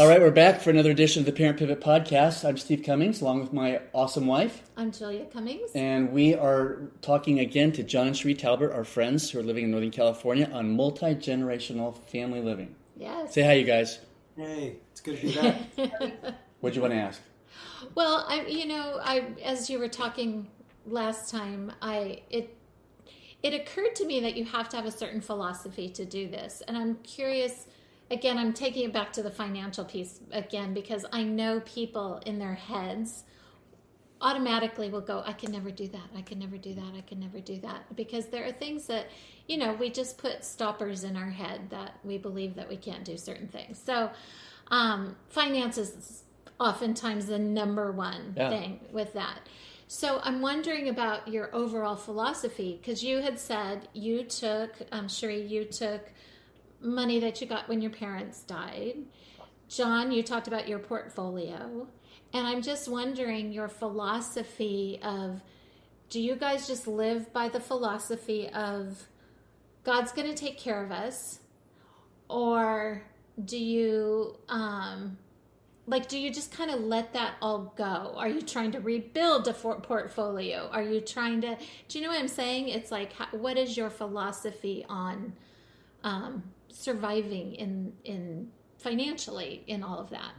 All right, we're back for another edition of the Parent Pivot Podcast. I'm Steve Cummings, along with my awesome wife. I'm Julia Cummings. And we are talking again to Jon and Cherie Talbert, our friends who are living in Northern California, on multi-generational family living. Yes. Say hi, you guys. Hey, it's good to be back. What'd you want to ask? Well, as you were talking last time, it occurred to me that you have to have a certain philosophy to do this. And I'm curious, again, I'm taking it back to the financial piece again, because I know people in their heads automatically will go, I can never do that. I can never do that. I can never do that. Because there are things that, we just put stoppers in our head that we believe that we can't do certain things. So finances is oftentimes the number one thing with that. So I'm wondering about your overall philosophy, because you had said you took money that you got when your parents died. Jon, you talked about your portfolio. And I'm just wondering your philosophy of, do you guys just live by the philosophy of God's going to take care of us? Or do you, do you just kind of let that all go? Are you trying to rebuild a portfolio? Are you trying to, do you know what I'm saying? It's like, what is your philosophy on surviving in financially in all of that?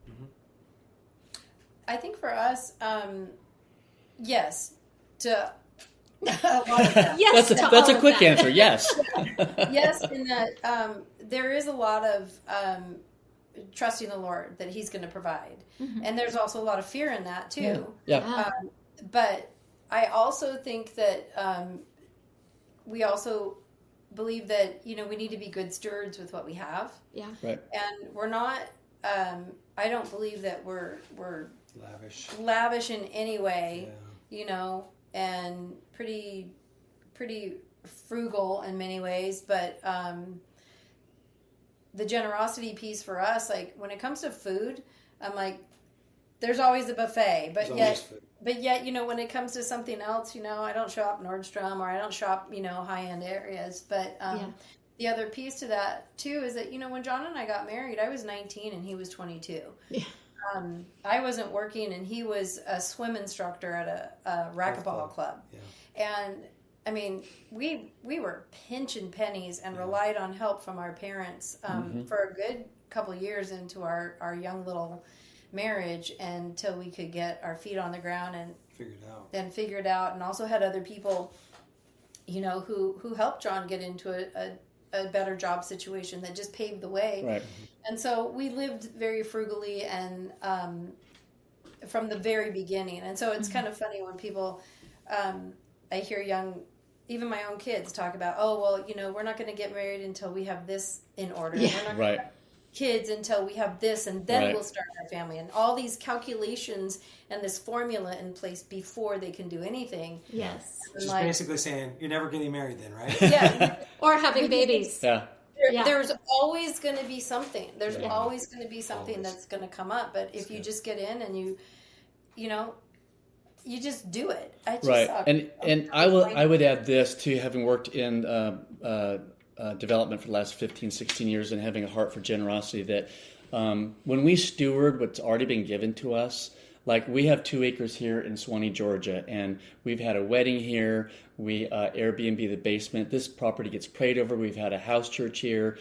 Mm-hmm. I think for us, yes, to a lot of that. Yes, that's a quick answer. Yes. Yes, in that there is a lot of trusting the Lord that He's going to provide, and there's also a lot of fear in that too. Yeah. But I also think that we also believe that we need to be good stewards with what we have. Yeah. Right. And we're not. I don't believe that we're lavish in any way. Yeah. And pretty frugal in many ways, but the generosity piece for us, like when it comes to food, I'm like, there's always a buffet, but yet, when it comes to something else, I don't shop Nordstrom or I don't shop, high-end areas. But the other piece to that too is that, when Jon and I got married, I was 19 and he was 22. Yeah. I wasn't working and he was a swim instructor at a racquetball club. Yeah. And I mean, we were pinching pennies and relied on help from our parents for a good couple of years into our young little marriage until we could get our feet on the ground and figure it out. And also had other people, who helped Jon get into a better job situation that just paved the way. Right. And so we lived very frugally and from the very beginning. And so it's kind of funny when people, I hear even my own kids talk about, we're not going to get married until we have this in order. Yeah. We're not going to have kids until we have this, and then we'll start our family. And all these calculations and this formula in place before they can do anything. Yes. Just basically saying, you're never getting married then, right? Yeah. Or having babies. Yeah. There's always going to be something. There's always going to be something that's going to come up. But if you just get in and you just do it. And I would add this to having worked in development for the last 15, 16 years and having a heart for generosity, that when we steward what's already been given to us, like we have 2 acres here in Suwanee, Georgia, and we've had a wedding here. We Airbnb the basement. This property gets prayed over. We've had a house church here.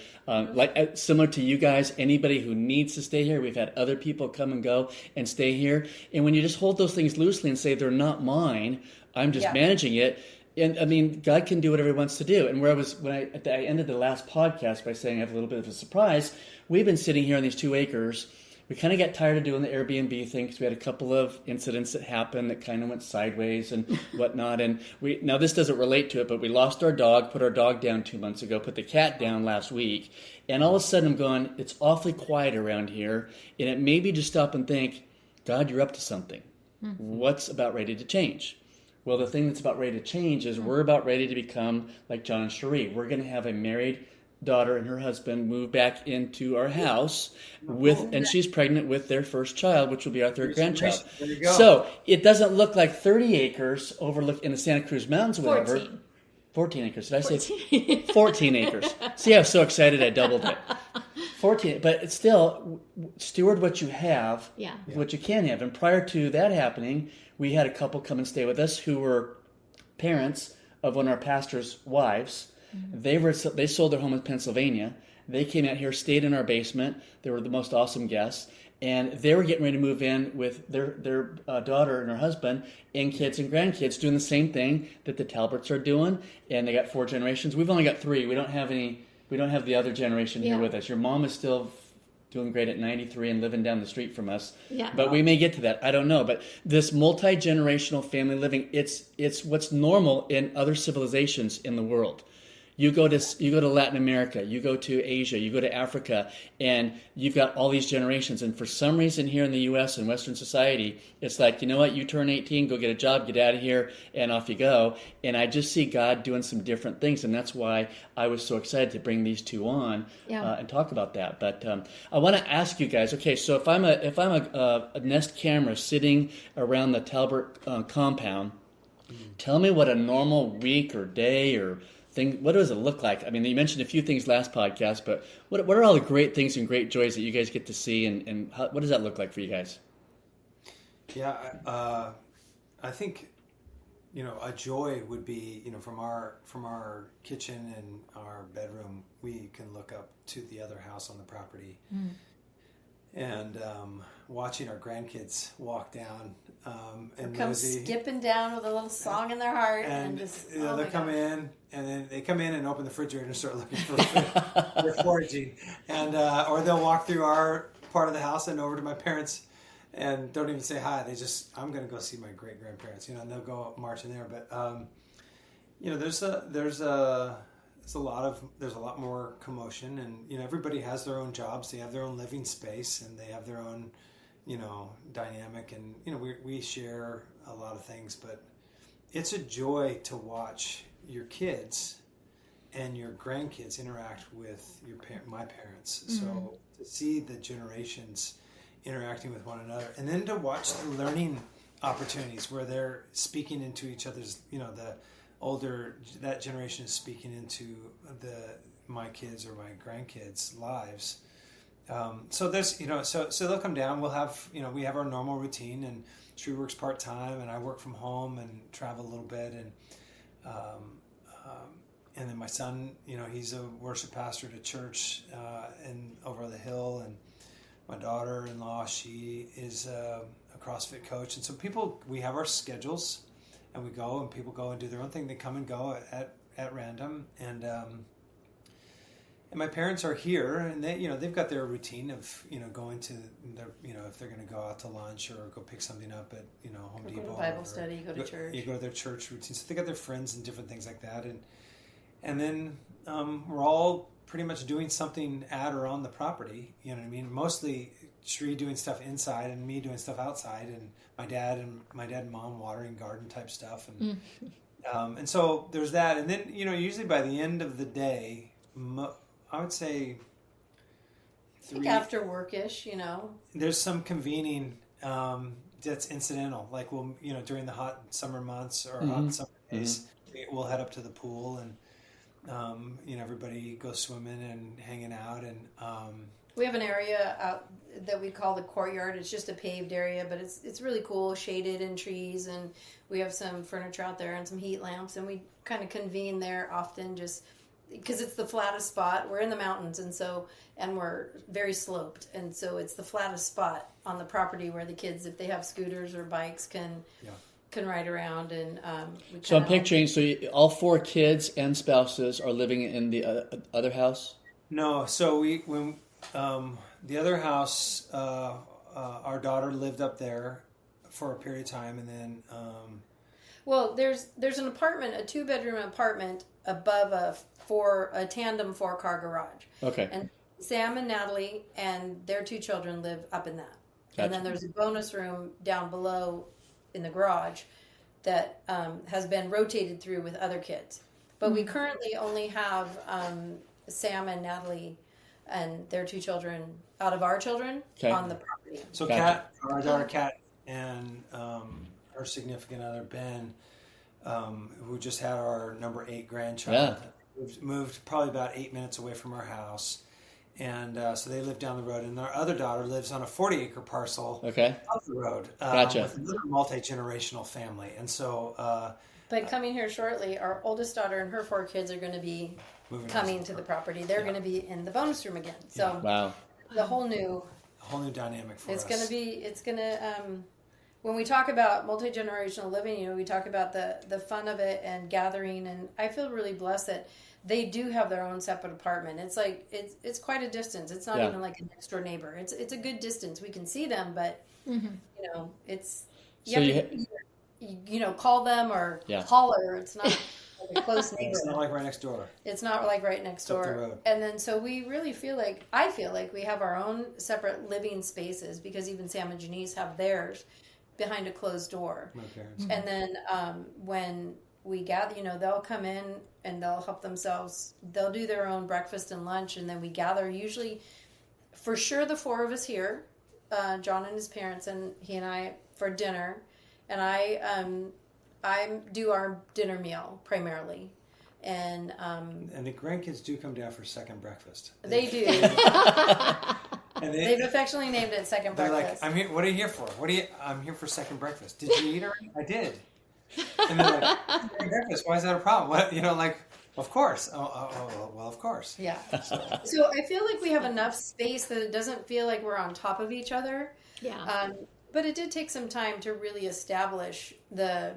Similar to you guys, anybody who needs to stay here, we've had other people come and go and stay here. And when you just hold those things loosely and say, they're not mine, I'm just managing it. And I mean, God can do whatever He wants to do. And I ended the last podcast by saying I have a little bit of a surprise. We've been sitting here on these 2 acres. We kind of got tired of doing the Airbnb thing because we had a couple of incidents that happened that kind of went sideways and whatnot. And now this doesn't relate to it, but we lost our dog, put our dog down 2 months ago, put the cat down last week. And all of a sudden I'm going, it's awfully quiet around here. And it made me just stop and think, God, you're up to something. Mm-hmm. What's about ready to change? Well, the thing that's about ready to change is we're about ready to become like Jon and Cherie. We're going to have a married daughter and her husband move back into our house and she's pregnant with their first child, which will be our third grandchild. There you go. So it doesn't look like 30 acres overlook in the Santa Cruz Mountains or whatever. 14 acres. Did I say 14 acres? See, I was so excited I doubled it. 14, but it's still steward what you have, Yeah. what you can have. And prior to that happening, we had a couple come and stay with us who were parents of one of our pastor's wives. They sold their home in Pennsylvania. They came out here, stayed in our basement. They were the most awesome guests. And they were getting ready to move in with their daughter and her husband and kids and grandkids, doing the same thing that the Talberts are doing. And they got 4 generations. We've only got 3. We don't have any. We don't have the other generation here with us. Your mom is still doing great at 93 and living down the street from us. Yeah. But we may get to that. I don't know. But this multi-generational family living, it's what's normal in other civilizations in the world. You go to Latin America, you go to Asia, you go to Africa, and you've got all these generations. And for some reason here in the U.S. and Western society, it's like, you know what, you turn 18, go get a job, get out of here, and off you go. And I just see God doing some different things, and that's why I was so excited to bring these two on and talk about that. But I want to ask you guys, okay, so if I'm a Nest camera sitting around the Talbert compound, tell me what a normal week or day or what does it look like? I mean, you mentioned a few things last podcast, but what are all the great things and great joys that you guys get to see, and what does that look like for you guys? Yeah, I think, a joy would be, from our kitchen and our bedroom, we can look up to the other house on the property. And watching our grandkids walk down and come skipping down with a little song in their heart, and just they'll come in, and then they come in and open the refrigerator and start looking for food. They're foraging, and or they'll walk through our part of the house and over to my parents, and don't even say hi. They just, I'm going to go see my great grandparents, and they'll go march in there. But there's a lot more commotion, and everybody has their own jobs. They have their own living space, and they have their own dynamic, and we share a lot of things. But it's a joy to watch your kids and your grandkids interact with my parents. So to see the generations interacting with one another, and then to watch the learning opportunities where they're speaking into each other's, that generation is speaking into my kids or my grandkids' lives. So there's, so they'll come down. We'll have, we have our normal routine, and she works part-time and I work from home and travel a little bit. And then my son, he's a worship pastor at a church over the hill. And my daughter-in-law, she is a CrossFit coach. And so we have our schedules. And we go, and people go and do their own thing. They come and go at random, and my parents are here, and they've got their routine of going to their if they're going to go out to lunch or go pick something up at Home Depot. Go to Bible study, go to church. You go to their church routine, so they got their friends and different things like that, and then we're all pretty much doing something at or on the property. You know what I mean? Mostly Cherie doing stuff inside and me doing stuff outside, and my dad and mom watering garden type stuff, and so there's that. And then usually by the end of the day, I would say I think after workish, there's some convening that's incidental. Like we'll during the hot summer months or hot summer days, we'll head up to the pool, and everybody goes swimming and hanging out, and we have an area out that we call the courtyard. It's just a paved area, but it's really cool, shaded in trees, and we have some furniture out there and some heat lamps, and we kind of convene there often just because it's the flattest spot. We're in the mountains, and we're very sloped, and so it's the flattest spot on the property where the kids, if they have scooters or bikes, can ride around. And so I'm picturing, all 4 kids and spouses are living in the other house? No, so when the other house, our daughter lived up there for a period of time, and then well, there's an apartment, a 2-bedroom apartment above a tandem 4-car garage. Okay. And Sam and Natalie and their 2 children live up in that. Gotcha. And then there's a bonus room down below in the garage that has been rotated through with other kids. But we currently only have Sam and Natalie and their 2 children out of our children on the property. So Gotcha. Kat, our daughter Kat, and her significant other Ben, who just had our number 8 grandchild, moved probably about 8 minutes away from our house, And so they live down the road, and our other daughter lives on a 40-acre parcel Okay. up the road Gotcha. with another multi-generational family. And so But coming here shortly, our oldest daughter and her 4 kids are going to be coming to the property. They're going to be in the bonus room again. So Wow. the whole new dynamic for us. It's going to when we talk about multi-generational living, you know, we talk about the fun of it and gathering, and I feel really blessed that they do have their own separate apartment. It's like it's quite a distance. It's not even like a next door neighbor. It's a good distance. We can see them, but you know, it's you know, call them or holler. It's not like a close neighbor. It's not like right next door. It's not like right next door. Up the road. And then so we really feel like I feel like we have our own separate living spaces, because even Sam and Janice have theirs behind a closed door. My parents. And then when we gather, you know, they'll come in and they'll help themselves. They'll do their own breakfast and lunch, and then we gather. Usually, for sure, the 4 of us here, Jon and his parents, and he and I for dinner. And I do our dinner meal primarily, and the grandkids do come down for second breakfast. They do. And They've affectionately named it second they're breakfast. like, "I'm here. What are you here for? I'm here for second breakfast. Did you eat already? I did." And they're like, "Second breakfast? Why is that a problem? What, you know, like, of course. Well, of course." Yeah. So I feel like we have enough space that it doesn't feel like we're on top of each other. Yeah. But it did take some time to really establish the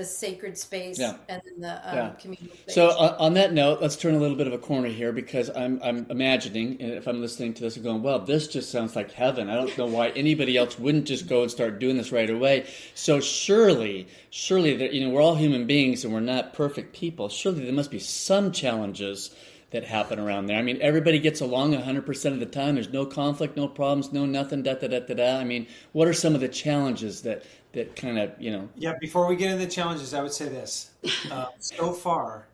sacred space and then the communal space. So on that note, let's turn a little bit of a corner here, because I'm imagining, and if I'm listening to this and going, well, this just sounds like heaven. I don't know why anybody else wouldn't just go and start doing this right away. So surely that, you know, we're all human beings and we're not perfect people. Surely there must be some challenges that happen around there. I mean, everybody gets along 100% of the time. There's no conflict, no problems, no nothing, da-da-da-da-da. I mean, what are some of the challenges that kind of, you know? Yeah, before we get into the challenges, I would say this. So far,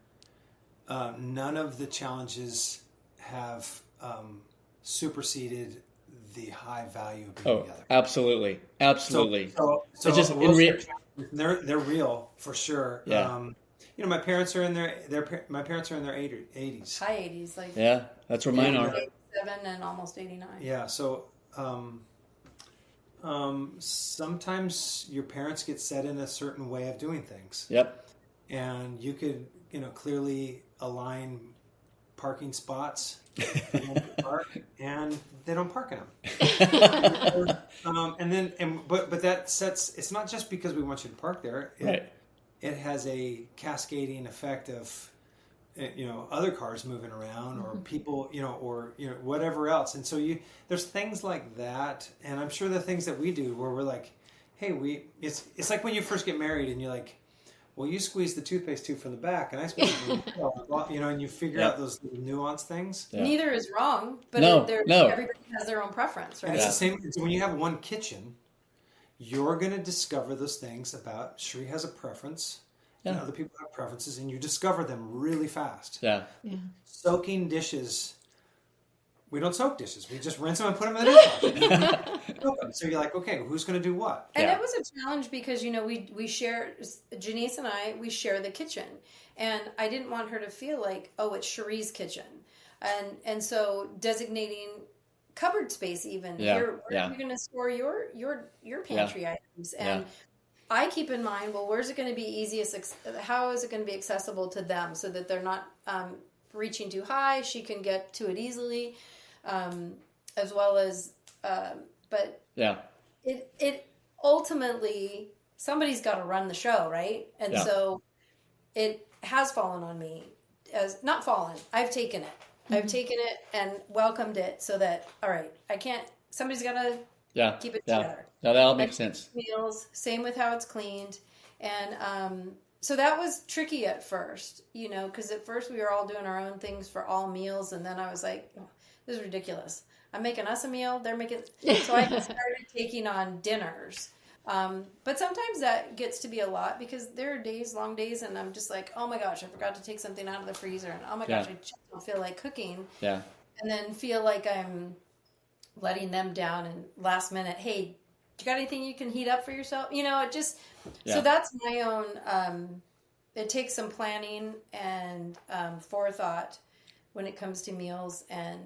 none of the challenges have superseded the high value of being together. Absolutely. So It's just they're real for sure. Yeah. You know, my parents are in their 80s. High 80s, like Yeah, that's where mine are. 87 and almost 89. Yeah, so sometimes your parents get set in a certain way of doing things. Yep. And you could, you know, clearly align parking spots and they don't park in them. But that sets, it's not just because we want you to park there. Right. It has a cascading effect of, you know, other cars moving around or people, you know, or, you know, whatever else. And so there's things like that. And I'm sure the things that we do where we're like, hey, it's like when you first get married and you're like, well, you squeeze the toothpaste tube from the back and I squeeze it from the middle, you know, and you figure out those little nuanced things. Yeah. Neither is wrong, but No. everybody has their own preference, right? And it's the same. It's when you have one kitchen, you're going to discover those things about Cherie has a preference and other people have preferences, and you discover them really fast. Yeah. Soaking dishes. We don't soak dishes. We just rinse them and put them in the dishwasher. So you're like, okay, who's going to do what? And it was a challenge because, you know, we share, Janice and I, we share the kitchen. And I didn't want her to feel like, oh, it's Cherie's kitchen. And so designating cupboard space even. Where are you going to store your pantry items? And I keep in mind, well, where's it going to be easiest? How is it going to be accessible to them so that they're not reaching too high? She can get to it easily, as well as, but it ultimately, somebody's got to run the show, right? And so it has fallen on me as not fallen. I've taken it. I've taken it and welcomed it so that, all right, somebody's got to keep it together. No, that all makes sense. Meals, same with how it's cleaned. And so that was tricky at first, you know, because at first we were all doing our own things for all meals. And then I was like, oh, this is ridiculous. I'm making us a meal. They're making... So I started taking on dinners. But sometimes that gets to be a lot because there are long days, and I'm just like, oh my gosh, I forgot to take something out of the freezer. And oh my gosh, I just don't feel like cooking. Yeah. And then feel like I'm letting them down and last minute, hey, you got anything you can heat up for yourself? You know, it just, so that's my own, it takes some planning and forethought when it comes to meals. And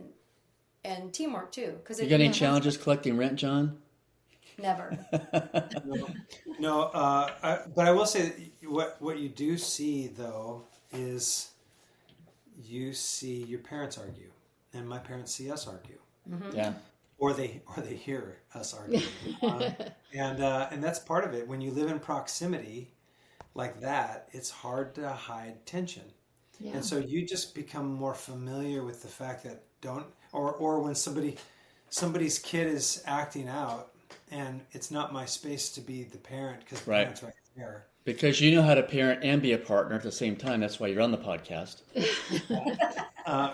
and teamwork too. Because You got any challenges collecting rent, Jon? Never. No, but I will say that what you do see though is you see your parents argue, and my parents see us argue, Yeah. or they hear us argue, and that's part of it. When you live in proximity like that, it's hard to hide tension, and so you just become more familiar with the fact that or when somebody's kid is acting out. And it's not my space to be the parent because the parent's right there. Because you know how to parent and be a partner at the same time. That's why you're on the podcast.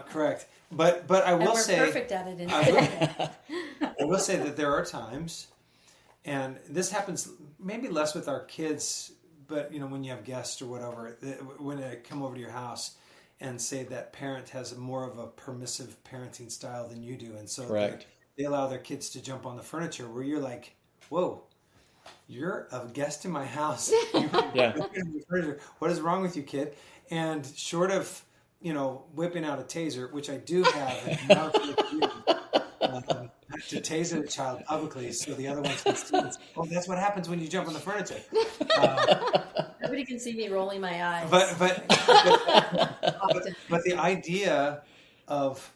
Correct. But I will say perfect at it. I will say that there are times, and this happens maybe less with our kids, but when you have guests or whatever, when they come over to your house and say that parent has more of a permissive parenting style than you do, and so they allow their kids to jump on the furniture where you're like, whoa, you're a guest in my house. What is wrong with you, kid? And short of, whipping out a taser, which I do have, and now to taser a child publicly so the other ones can see it. Oh, that's what happens when you jump on the furniture. Nobody can see me rolling my eyes. But the idea of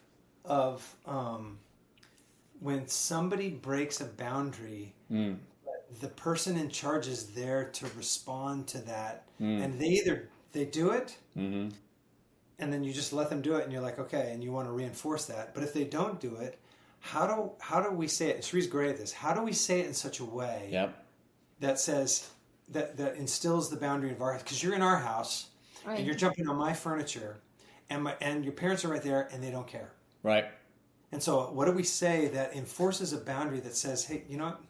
when somebody breaks a boundary, the person in charge is there to respond to that, and they do it, and then you just let them do it, and you're like, okay, and you want to reinforce that. But if they don't do it, how do we say it? And Cherie's great at this. How do we say it in such a way that says that instills the boundary of our house? Because you're in our house, and you're jumping on my furniture, and your parents are right there, and they don't care. Right. And so what do we say that enforces a boundary that says, hey, you know what?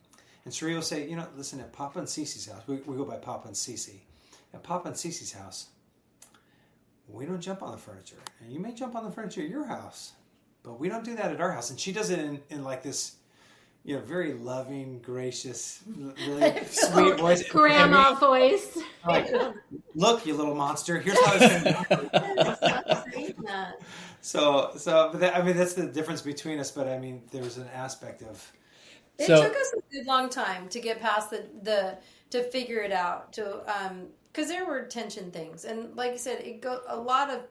And Cherie will say, listen, at Papa and Cece's house, we go by Papa and Cece. At Papa and Cece's house, we don't jump on the furniture. And you may jump on the furniture at your house, but we don't do that at our house. And she does it in like this, very loving, gracious, really sweet voice. Grandma voice. Like, look, you little monster, here's how it's going to be. So, but that's the difference between us. But there's an aspect of. It took us a good long time to get past to figure it out, because there were tension things, and like you said, a lot of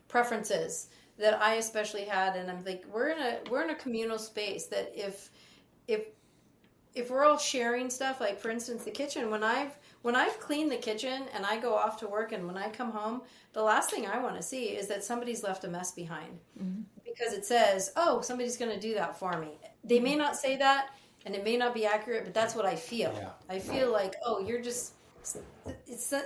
preferences that I especially had, and I'm like, we're in a communal space that if we're all sharing stuff, like for instance the kitchen, when I've cleaned the kitchen and I go off to work, and when I come home, the last thing I want to see is that somebody's left a mess behind, because it says, oh, somebody's going to do that for me. They may not say that, and it may not be accurate, but that's what I feel. Yeah. I feel like, oh, you're just,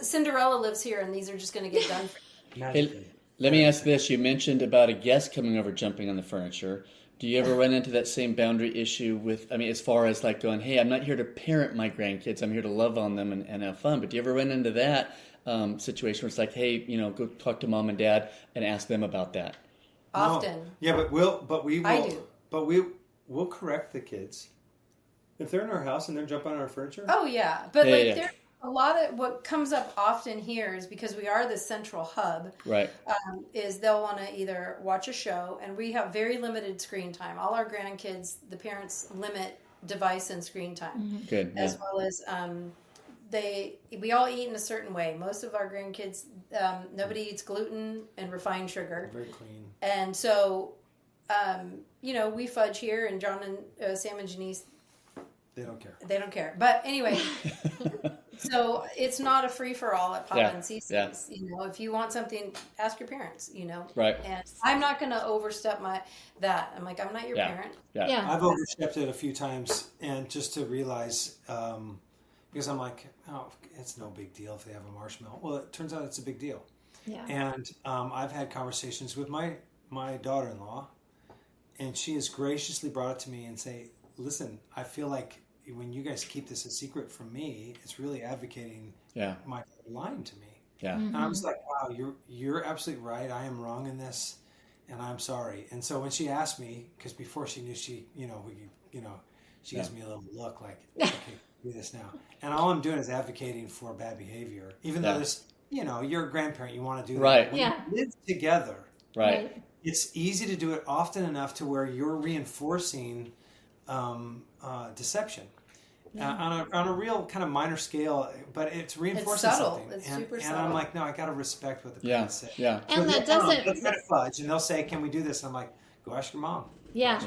Cinderella lives here, and these are just going to get done for you. Hey, let me ask this. You mentioned about a guest coming over jumping on the furniture. Do you ever run into that same boundary issue with, as far as like going, hey, I'm not here to parent my grandkids, I'm here to love on them and have fun. But do you ever run into that situation where it's like, hey, go talk to mom and dad and ask them about that? Often. No. Yeah, but we will. I do. But we'll correct the kids. If they're in our house and they're jumping on our furniture. Oh, yeah. But there's a lot of what comes up often here is because we are the central hub. Right. Is they'll want to either watch a show, and we have very limited screen time. All our grandkids, the parents limit device and screen time. Good. As well as we all eat in a certain way. Most of our grandkids, nobody eats gluten and refined sugar. Very clean. And so, we fudge here, and Jon and Sam and Janice, they don't care. They don't care. But anyway, so it's not a free for all at Papa and Cece's. Yeah. If you want something, ask your parents. Right. And I'm not going to overstep that. I'm like, I'm not your parent. Yeah. I've overstepped it a few times, and just to realize, because I'm like, oh, it's no big deal if they have a marshmallow. Well, it turns out it's a big deal. Yeah. And I've had conversations with my daughter-in-law, and she has graciously brought it to me and say, listen, I feel like when you guys keep this a secret from me, it's really advocating my lying to me. Yeah. And I was like, wow, you're absolutely right. I am wrong in this, and I'm sorry. And so when she asked me, because before she knew she gives me a little look like, okay, do this now. And all I'm doing is advocating for bad behavior, even though there's, you're a grandparent, you want to do that. Right. When you live together. Right. it's easy to do it often enough to where you're reinforcing deception. On a real kind of minor scale, but it's reinforcing something. It's super subtle. And I'm like, no, I got to respect what the parents say. Yeah. And So that doesn't. they'll try to fudge, and they'll say, "Can we do this?" And I'm like, "Go ask your mom." Yeah.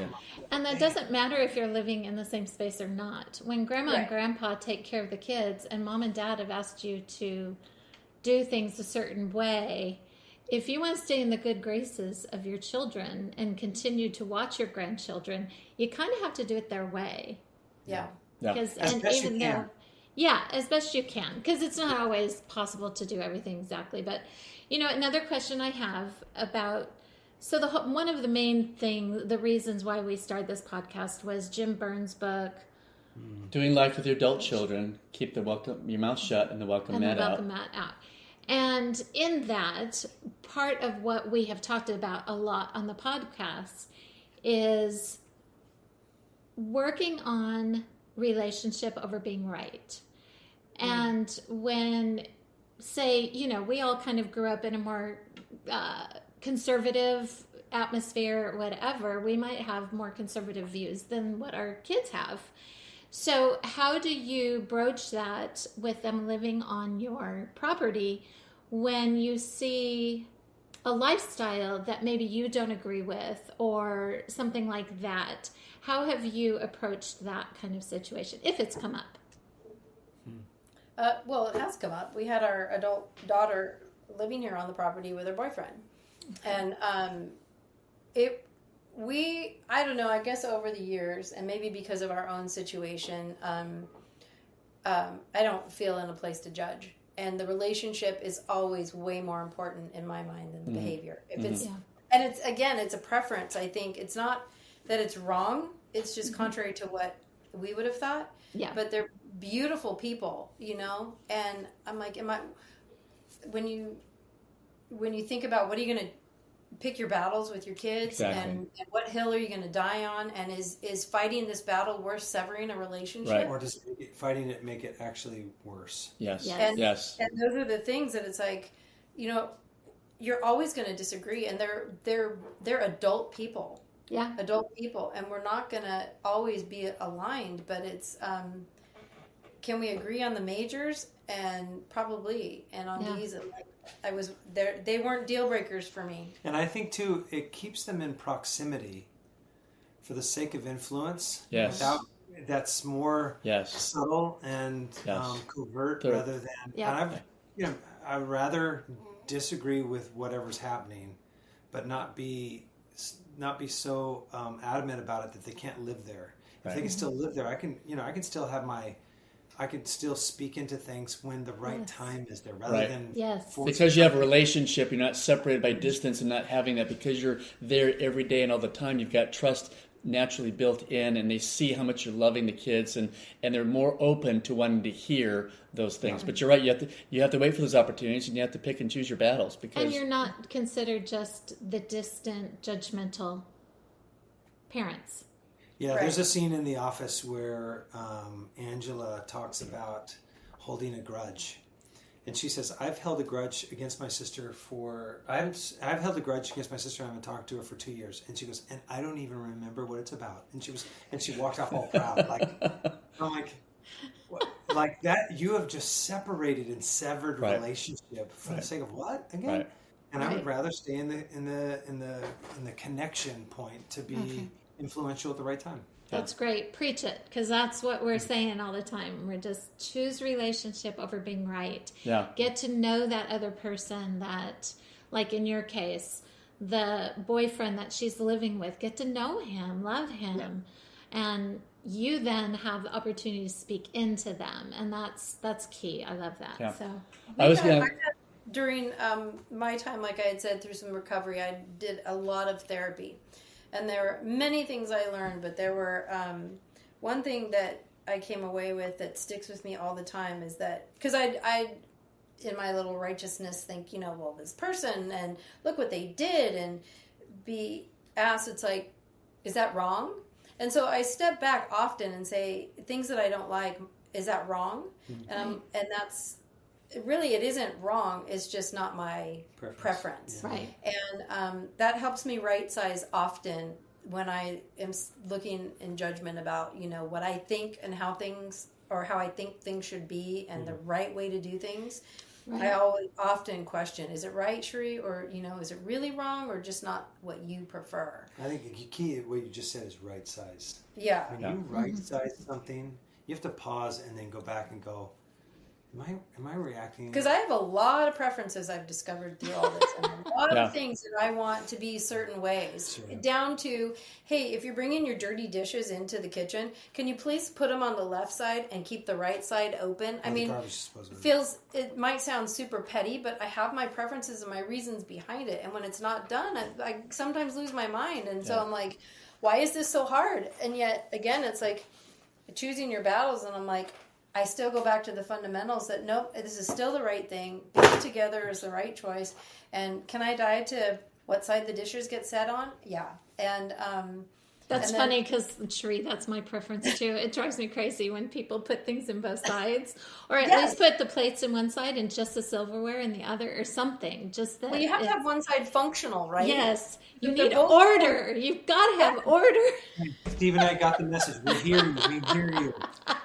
And that doesn't matter if you're living in the same space or not. When grandma and grandpa take care of the kids and mom and dad have asked you to do things a certain way, if you want to stay in the good graces of your children and continue to watch your grandchildren, you kind of have to do it their way. Yeah. Because As best you can. as best you can, because it's not always possible to do everything exactly. But another question I have about one of the main the reasons why we started this podcast was Jim Burns' book, Doing Life with Your Adult Children. Keep your mouth shut and the welcome mat out. And in that, part of what we have talked about a lot on the podcast is working on relationship over being right. And when, say, we all kind of grew up in a more conservative atmosphere or whatever, we might have more conservative views than what our kids have. So how do you broach that with them living on your property when you see a lifestyle that maybe you don't agree with or something like that? How have you approached that kind of situation, if it's come up? Well, it has come up. We had our adult daughter living here on the property with her boyfriend. And I don't know, I guess over the years, and maybe because of our own situation, I don't feel in a place to judge. And the relationship is always way more important in my mind than the behavior. If it's, and it's a preference. I think it's not that it's wrong. It's just contrary to what we would have thought. Yeah. But they're beautiful people, and I'm like, when you think about what are you going to pick your battles with your kids, and what hill are you going to die on, and is fighting this battle worth severing a relationship, Right. Or does fighting it make it actually worse? Yes. And, Yes. and those are the things that it's like, you're always going to disagree, and they're adult people. Yeah. Adult people, and we're not going to always be aligned, but it's can we agree on the majors? And probably, and on these, I was there. They weren't deal breakers for me. And I think too, it keeps them in proximity for the sake of influence. Yes. That's more Yes. subtle and covert rather than. Yeah. And I'd rather disagree with whatever's happening, but not be so adamant about it that they can't live there. If they can still live there, I can still have I can still speak into things when the right time is there, rather than because you have a relationship. You're not separated by distance, and not having that because you're there every day and all the time. You've got trust naturally built in, and they see how much you're loving the kids, and they're more open to wanting to hear those things. But you're right. You have to wait for those opportunities, and you have to pick and choose your battles and you're not considered just the distant, judgmental parents. Yeah, there's a scene in The Office where Angela talks about holding a grudge, and she says, "I've held a grudge against my sister I've held a grudge against my sister. I haven't talked to her for 2 years." And she goes, "And I don't even remember what it's about." And she walked off all proud, I'm like, what? Like that. You have just separated and severed relationship for the sake of what again? Right. And I would rather stay in the connection point to be influential at the right time. That's great. Preach it, because that's what we're saying all the time. We're just choose relationship over being right. Yeah. Get to know that other person that, like in your case, the boyfriend that she's living with. Get to know him, love him, and you then have the opportunity to speak into them, and that's key. I love that. Yeah. So during my time, like I had said, through some recovery, I did a lot of therapy. And there were many things I learned, but there were one thing that I came away with that sticks with me all the time is that, because I in my little righteousness think, well, this person, and look what they did, and be asked, it's like, is that wrong? And so I step back often and say, things that I don't like, is that wrong? Mm-hmm. And really it isn't wrong. It's just not my preference. Yeah. Right. And that helps me right size often when I am looking in judgment about, what I think and how I think things should be and the right way to do things. Right. I always often question, is it right, Cherie? Or, is it really wrong or just not what you prefer? I think the key, what you just said, is right size. Yeah. When you right size something, you have to pause and then go back and go, am I reacting? Because I have a lot of preferences I've discovered through all this, and a lot Yeah. of things that I want to be certain ways. Sure. Down to, hey, if you're bringing your dirty dishes into the kitchen, can you please put them on the left side and keep the right side open? I mean, it might sound super petty, but I have my preferences and my reasons behind it. And when it's not done, I sometimes lose my mind. And so I'm like, why is this so hard? And yet, again, it's like choosing your battles. And I'm like, I still go back to the fundamentals that nope, this is still the right thing. Being together is the right choice. And can I die to what side the dishes get set on? Yeah. And That's and then- funny because, Cherie, that's my preference too. It drives me crazy when people put things in both sides, or at Yes. least put the plates in one side and just the silverware in the other, or something. Just that. Well, you have to have one side functional, right? Yes, you But they're need both order. You've got to have order. Steve and I got the message. We hear you. We hear you.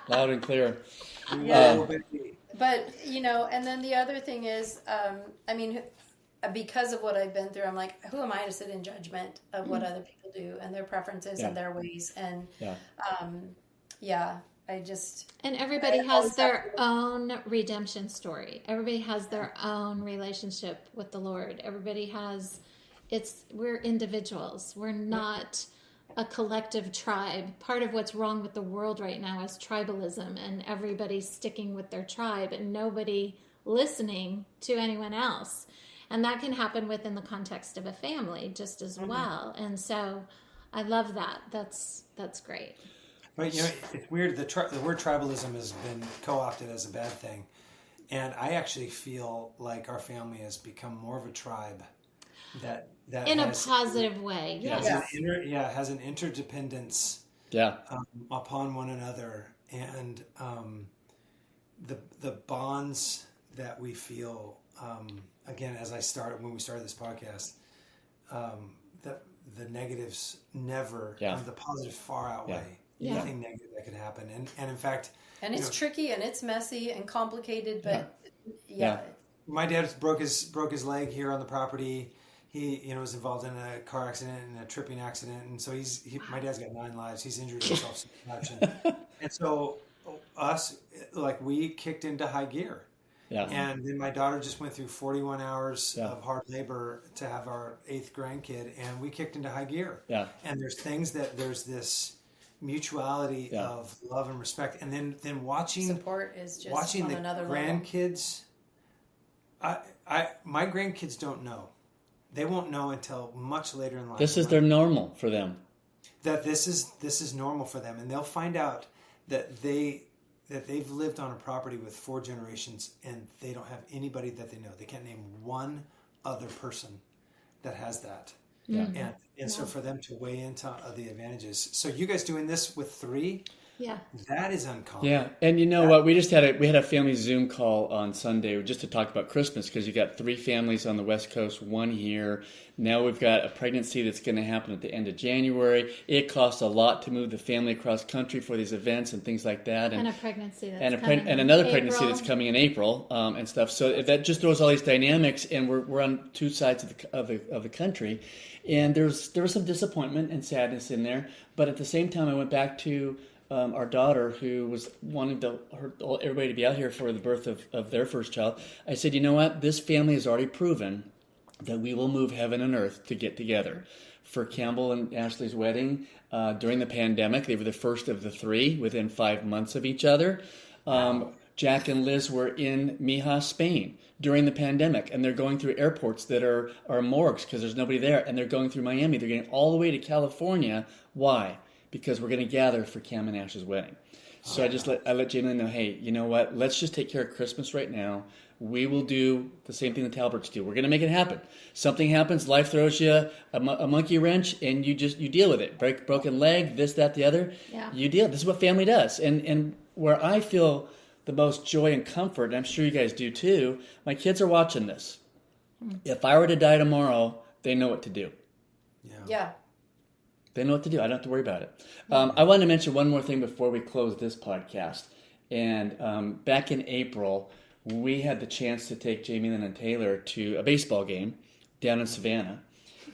Loud and clear. Yeah. Baby. But, and then the other thing is, because of what I've been through, I'm like, who am I to sit in judgment of what other people do and their preferences and their ways? And, I just... And everybody I has always their have to- own redemption story. Everybody has their own relationship with the Lord. We're individuals. We're not a collective tribe. Part of what's wrong with the world right now is tribalism, and everybody sticking with their tribe and nobody listening to anyone else. And that can happen within the context of a family just as well. And so I love that. That's great. But it's weird. The word tribalism has been co-opted as a bad thing, and I actually feel like our family has become more of a tribe that In a has, positive way. Yes. has an interdependence upon one another, and the bonds that we feel. Again, when we started this podcast, that the negatives never, the positive far outweigh anything negative that could happen. And in fact, And it's tricky and it's messy and complicated, but my dad broke his leg here on the property. He was involved in a car accident and a tripping accident, and so my dad's got 9 lives. He's injured himself so much, and so we kicked into high gear. Yeah. And then my daughter just went through 41 hours of hard labor to have our 8th grandkid, and we kicked into high gear. Yeah. And there's this mutuality of love and respect, and then watching support is just watching on the another grandkids. My grandkids don't know. They won't know until much later in life. This is their normal for them. That this is normal for them, and they'll find out that they've lived on a property with 4 generations, and they don't have anybody that they know. They can't name one other person that has that. Yeah. And so for them to weigh into the advantages. So you guys doing this with 3? Yeah. That is uncommon. Yeah. And you know what? We had a family Zoom call on Sunday just to talk about Christmas, because you got 3 families on the West Coast, 1 here. Now we've got a pregnancy that's going to happen at the end of January. It costs a lot to move the family across country for these events and things like that. And a pregnancy that's and another pregnancy that's coming in April and stuff. So that just throws all these dynamics, and we're on 2 sides of the country, and there was some disappointment and sadness in there. But at the same time, I went back to our daughter, who was wanting everybody to be out here for the birth of their first child. I said, you know what? This family has already proven that we will move heaven and earth to get together. For Campbell and Ashley's wedding during the pandemic, they were the first of the 3 within 5 months of each other. Jack and Liz were in Mijas, Spain during the pandemic, and they're going through airports that are morgues because there's nobody there, and they're going through Miami. They're getting all the way to California. Why? Because we're going to gather for Cam and Ash's wedding. So I let Jamie know, hey, you know what? Let's just take care of Christmas right now. We will do the same thing the Talberts do. We're going to make it happen. Something happens, life throws you a monkey wrench, and you deal with it. Broken leg, this, that, the other. Yeah. You deal. This is what family does. And where I feel the most joy and comfort, and I'm sure you guys do too. My kids are watching this. If I were to die tomorrow, they know what to do. Yeah. They know what to do. I don't have to worry about it. I wanted to mention one more thing before we close this podcast. And back in April, we had the chance to take Jamie Lynn and Taylor to a baseball game down in Savannah.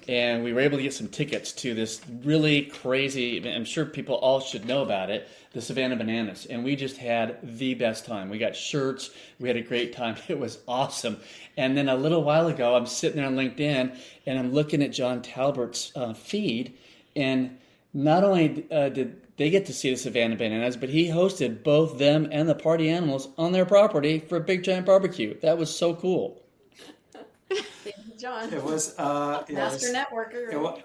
And we were able to get some tickets to this really crazy, I'm sure people all should know about it, the Savannah Bananas. And we just had the best time. We got shirts. We had a great time. It was awesome. And then a little while ago, I'm sitting there on LinkedIn, and I'm looking at Jon Talbert's feed. And not only did they get to see the Savannah Bananas, but he hosted both them and the party animals on their property for a big giant barbecue. That was so cool. Jon. It was Master networker.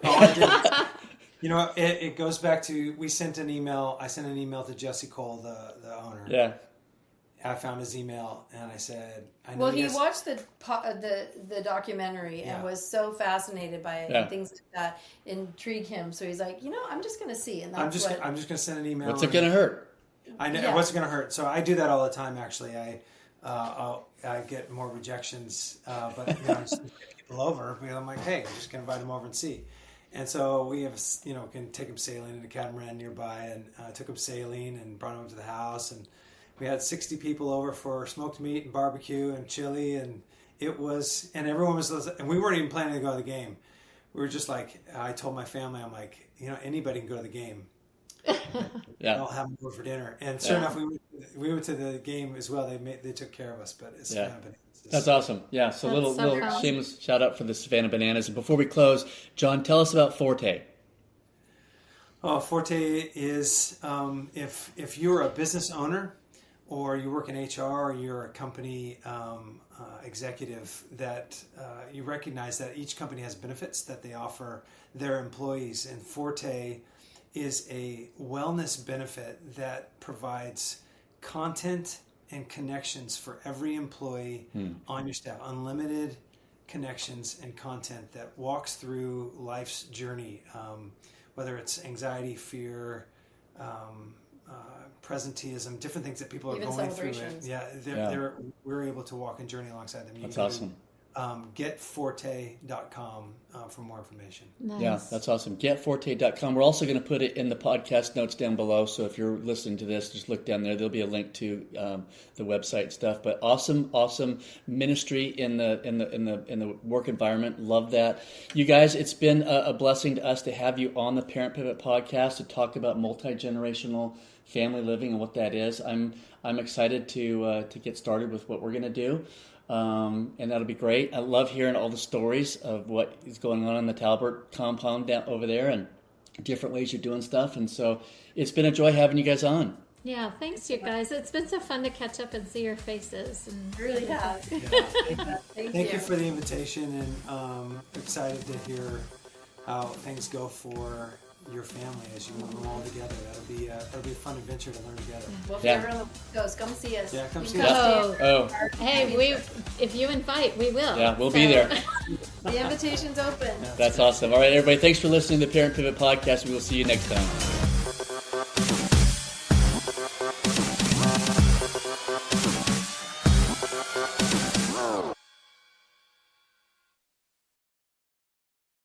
It goes back to I sent an email to Jesse Cole, the owner. Yeah. I found his email and I said, Well, he watched the documentary and was so fascinated by it and things like that intrigue him. So he's like, I'm just going to see. And I'm just going to send an email. What's it going to hurt? I know what's going to hurt. So I do that all the time. Actually, I get more rejections, but I just get people over. I'm like, hey, I'm just going to invite them over and see. And so we have, can take them sailing in a catamaran nearby, and took them sailing and brought them up to the house, and we had 60 people over for smoked meat and barbecue and chili, and everyone was, and we weren't even planning to go to the game. We were just like, I told my family, I'm like, anybody can go to the game. I'll have them over for dinner. And sure enough, we went to the game as well. They took care of us, but it's kind of that's awesome. Yeah, so little shameless shout out for the Savannah Bananas. And before we close, Jon, tell us about Forte. Oh, Forte is if you're a business owner, or you work in HR, or you're a company executive, that you recognize that each company has benefits that they offer their employees. And Forte is a wellness benefit that provides content and connections for every employee on your staff. Unlimited connections and content that walks through life's journey, whether it's anxiety, fear, presenteeism, different things that people are going through. We're able to walk and journey alongside them. That's awesome. Getforte.com for more information. Nice. Yeah, that's awesome. Getforte.com. We're also going to put it in the podcast notes down below. So if you're listening to this, just look down there. There'll be a link to the website and stuff. But awesome ministry in the work environment. Love that. You guys, it's been a blessing to us to have you on the Parent Pivot podcast to talk about multi-generational family living and what that is. I'm excited to get started with what we're going to do. And that'll be great. I love hearing all the stories of what is going on in the Talbert compound down over there and different ways you're doing stuff. And so it's been a joy having you guys on. Yeah, thanks, you guys. It's been so fun to catch up and see your faces. And really have. Thank you for the invitation, and excited to hear how things go for your family as you move them all together. That'll be a fun adventure to learn together. Well, if everyone goes, come see us. Yeah, come see us. Hey, if you invite, we will. Yeah, we'll be there. The invitation's open. That's awesome. All right, everybody, thanks for listening to the Parent Pivot podcast. We will see you next time.